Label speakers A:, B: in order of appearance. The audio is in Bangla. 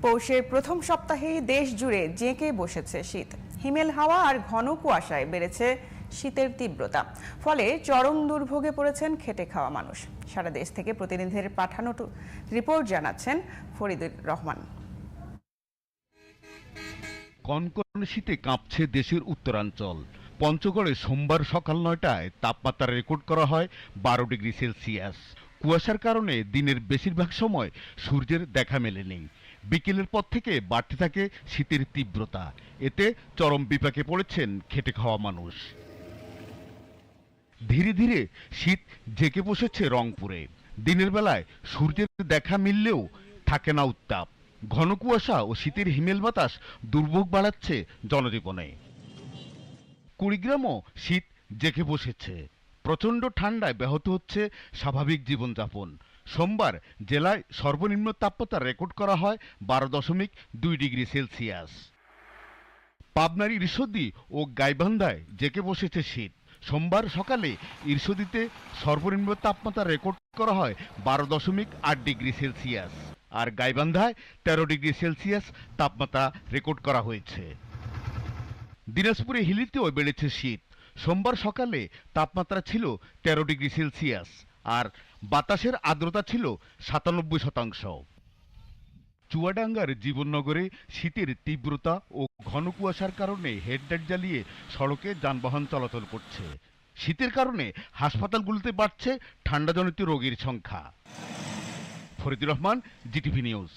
A: পৌষের প্রথম সপ্তাহেই দেশ জুড়ে জেঁকে বসেছে শীত। হিমেল হাওয়া আর ঘন কুয়াশায় বেড়েছে শীতের তীব্রতা, ফলে চরম দুর্ভোগে পড়েছেন খেটে খাওয়া মানুষ। সারা দেশ থেকে প্রতিনিধিদের পাঠানো রিপোর্ট জানাচ্ছেন ফরিদুর রহমান।
B: কনকনে শীতে কাঁপছে দেশের উত্তরাঞ্চল। পঞ্চগড়ে সোমবার সকাল ৯টায় তাপমাত্রা রেকর্ড করা হয় ১২ ডিগ্রি সেলসিয়াস। কুয়াশার কারণে দিনের বেশিরভাগ সময় সূর্যের দেখা মেলেনি। বিকেলের পর থেকে বাড়তে থাকে শীতের তীব্রতা। এতে চরম বিপাকে পড়েছেন খেটে খাওয়া মানুষ। ধীরে ধীরে শীত জেঁকে বসেছে রংপুরে। দিনের বেলায় সূর্যের দেখা মিললেও থাকে না উত্তাপ। ঘন কুয়াশা ও শীতের হিমেল বাতাস দুর্ভোগ বাড়াচ্ছে জনজীবনে। কুড়িগ্রামও শীত জেঁকে বসেছে। প্রচণ্ড ঠান্ডায় ব্যাহত হচ্ছে স্বাভাবিক জীবনযাপন। সোমবার জেলায় সর্বনিম্ন তাপমাত্রা রেকর্ড করা হয় ১২.২ ডিগ্রি সেলসিয়াস। পাবনার ঈশ্বরদী ও গাইবান্ধায় জেঁকে বসেছে শীত। সোমবার সকালে ঈশ্বরদীতে সর্বনিম্ন তাপমাত্রা রেকর্ড করা হয় ১২.৮ ডিগ্রি সেলসিয়াস, আর গাইবান্ধায় ১৩ ডিগ্রি সেলসিয়াস তাপমাত্রা রেকর্ড করা হয়েছে। দিনাজপুরে হিলিতেও বেড়েছে শীত। সোমবার সকালে তাপমাত্রা ছিল ১৩ ডিগ্রি সেলসিয়াস, আর বাতাসের আর্দ্রতা ছিল ৯৭%। চুয়াডাঙ্গার জীবননগরে শীতের তীব্রতা ও ঘন কুয়াশার কারণে হেডলাইট জ্বালিয়ে সড়কে যানবাহন চলাচল করছে। শীতের কারণে হাসপাতালগুলোতে বাড়ছে ঠান্ডাজনিত রোগীর সংখ্যা। Faridur Rahman, GTV news.